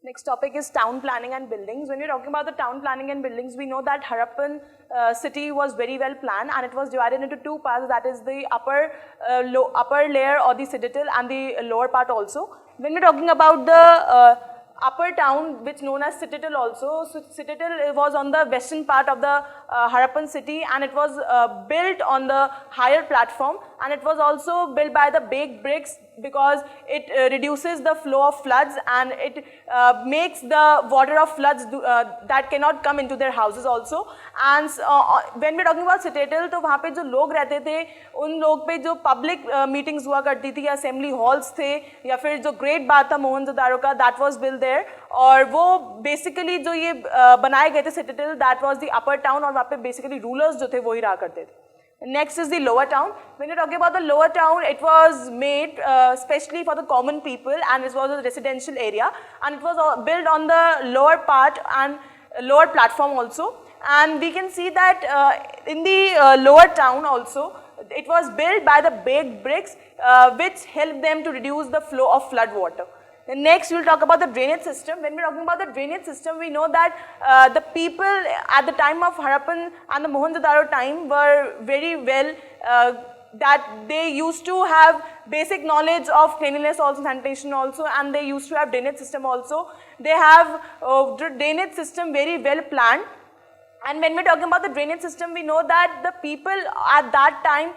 Next topic is town planning and buildings. When we're talking about the town planning and buildings, we know that Harappan city was very well planned, and it was divided into two parts, that is the upper layer or the citadel and the lower part also. When we're talking about the upper town, which known as citadel also, so citadel was on the western part of the Harappan city, and it was built on the higher platform, and it was also built by the baked bricks because it reduces the flow of floods, and it makes the water of floods that cannot come into their houses also. And when we are talking about citadel, तो वहाँ पे जो लोग रहते थे, उन लोग पे जो public meetings हुआ करती थी, या assembly halls थे, या फिर जो great बात था मोहनजोदारो का, that was built there. और वो basically जो ये बनाए गए थे citadel, that was the upper town, और वहाँ पे basically rulers जो थे वो ही रहा करते थे. Next is the lower town. When you're talking about the lower town, it was made especially for the common people, and it was a residential area, and it was built on the lower part and lower platform also. And we can see that in the lower town also, it was built by the baked bricks, which helped them to reduce the flow of flood water. Then next, we will talk about the drainage system. When we are talking about the drainage system, we know that the people at the time of Harappan and the Mohenjo-daro time were very well, that they used to have basic knowledge of cleanliness also, sanitation also, and they used to have drainage system also. They have the drainage system very well planned. And when we are talking about the drainage system, we know that the people at that time,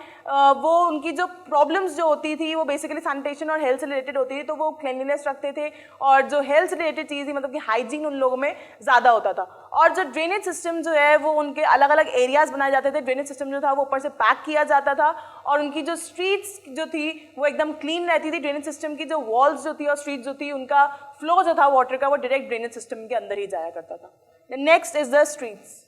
वो उनकी जो problems जो होती थी, वो basically sanitation और health से related होती थी, तो वो cleanliness रखते थे, और जो health से related चीज़ थी, मतलब कि hygiene उन लोगों में ज़्यादा होता था. और जो drainage system जो है, वो उनके अलग अलग areas बनाए जाते थे. drainage system जो था, वो ऊपर से pack किया जाता था, और उनकी जो streets जो थी, वो एकदम clean रहती थी. drainage system की जो walls जो थी और streets जो थी, उनका flow जो था water का, वो direct drainage system के अंदर ही जाया करता था. The next is the streets.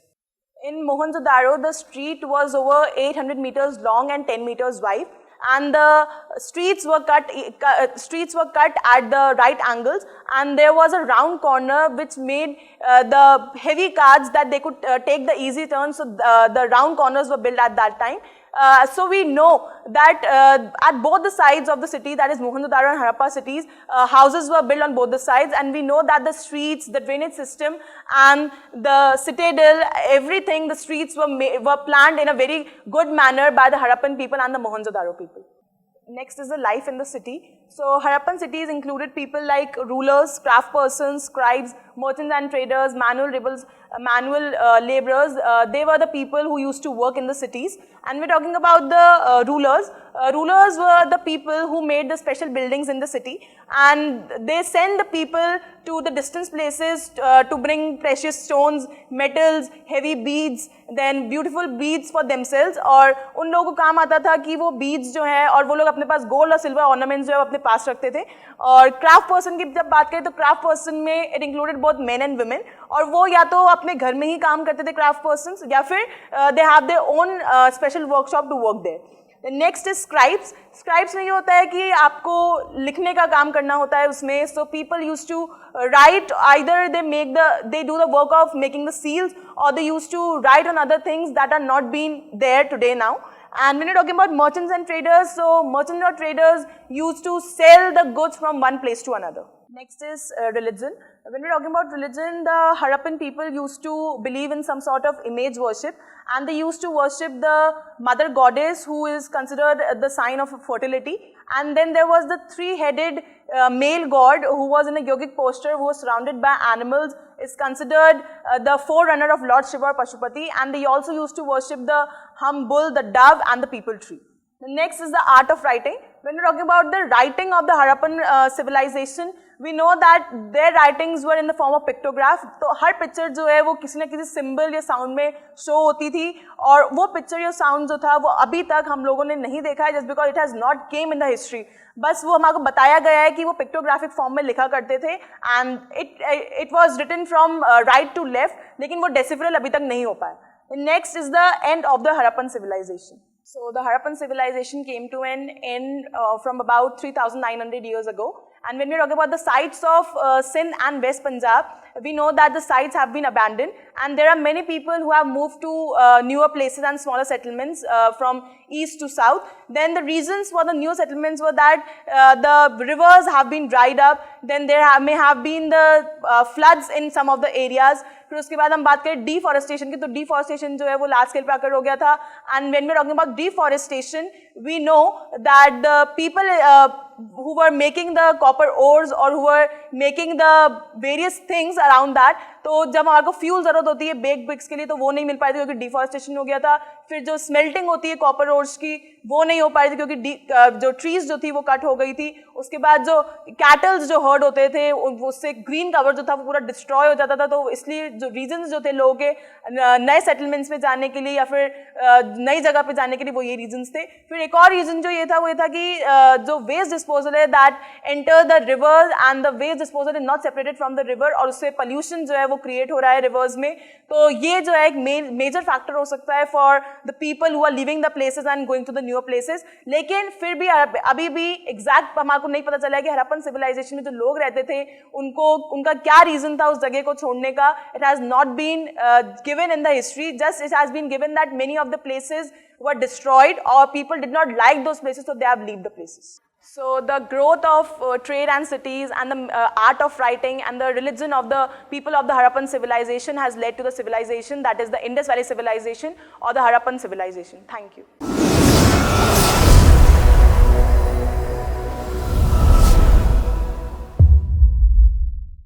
In Mohenjo-daro, the street was over 800 meters long and 10 meters wide, and the streets were cut at the right angles, and there was a round corner which made the heavy carts that they could take the easy turns. So the round corners were built at that time. So we know that at both the sides of the city, that is Mohenjo-daro and Harappa cities, houses were built on both the sides, and we know that the streets, the drainage system, and the citadel, everything, the streets were planned in a very good manner by the Harappan people and the Mohenjo-daro people. Next is the life in the city. So Harappan cities included people like rulers, craft persons, scribes, merchants and traders, manual laborers. They were the people who used to work in the cities. And we're talking about the rulers. Rulers were the people who made the special buildings in the city, and they sent the people to the distant places to bring precious stones, metals, heavy beads, then beautiful beads for themselves. और उन लोगों को काम आता था कि वो beads जो है, और वो लोग अपने पास gold और silver ornaments जो है अपने पास रखते थे. और craft person की जब बात करें तो craft person में it included both men and women, और वो या तो अपने घर में ही काम करते थे craft persons, या फिर they have their own special workshop to work there. The next is scribes. Scribes में ये होता है कि आपको लिखने का काम करना होता है उसमें. So people used to write, either they do the work of making the seals, or they used to write on other things that are not being there today now. And when you're talking about merchants and traders, so merchants or traders used to sell the goods from one place to another. Next is religion. When we're talking about religion, the Harappan people used to believe in some sort of image worship, and they used to worship the mother goddess, who is considered the sign of fertility. And then there was the three-headed male god who was in a yogic posture, who was surrounded by animals, is considered the forerunner of Lord Shiva or Pashupati, and they also used to worship the hum bull, the dove, and the people tree. The next is the art of writing. When we're talking about the writing of the Harappan civilization, we know that their writings were in the form of pictograph. तो हर picture जो है वो किसी न किसी symbol या sound में show होती थी, और वो पिक्चर या साउंड जो था वो अभी तक हम लोगों ने नहीं देखा है, just because it has not came in the history. बस वो हमारे को बताया गया है कि वो पिक्टोग्राफिक फॉर्म में लिखा करते थे, and it was written from right to left, लेकिन वो डेसिफरल अभी तक नहीं हो पाया. Next is the end of the Harappan civilization. So the Harappan civilization came to an end from about 3,900 years ago, And when we're talking about the sites of Sindh and West Punjab, we know that the sites have been abandoned, and there are many people who have moved to newer places and smaller settlements from east to south. Then the reasons for the new settlements were that the rivers have been dried up, then there may have been the floods in some of the areas. फिर उसके बाद हम बात करें deforestation की, तो deforestation जो है वो लार्ज स्केल पे आकर हो गया था. And when we are talking about deforestation, we know that the people who were making the copper ores or who were making the various things around that, तो जब हमारे को फ्यूल जरूरत होती है बेक ब्रिक्स के लिए तो वो नहीं मिल पाई थी क्योंकि डिफॉरेस्टेशन हो गया था. फिर जो स्मेल्टिंग होती है कॉपर ओर्स की वो नहीं हो पाई थी क्योंकि जो ट्रीज जो थी वो कट हो गई थी. उसके बाद जो कैटल्स जो हर्ड होते थे उससे ग्रीन कवर जो था वो पूरा डिस्ट्रॉय हो जाता था. तो इसलिए जो रीजंस जो थे लोगों के नए सेटलमेंट्स पे जाने के लिए या फिर नई जगह पे जाने के लिए वो ये रीजंस थे. फिर एक और रीजन जो ये था वो ये था कि जो वेस्ट डिस्पोजल है that enter the river and the waste disposal is not separated from the river, और उससे पोल्यूशन जो है वो क्रिएट हो रहा है रिवर्स में. तो ये जो है एक मेजर फैक्टर हो सकता है for the people who are living the places and going to the newer places. लेकिन फिर भी अभी भी एग्जैक्ट हमारे को नहीं पता चला है कि हड़प्पन सिविलाइजेशन में जो लोग रहते थे उनका क्या रीजन था उस जगह को छोड़ने का. It has not been given in the history, just it has been given that many of the places were destroyed or people did not like those places, so they have left the places. So the growth of trade and cities and the art of writing and the religion of the people of the Harappan civilization has led to the civilization that is the Indus Valley civilization or the Harappan civilization. Thank you.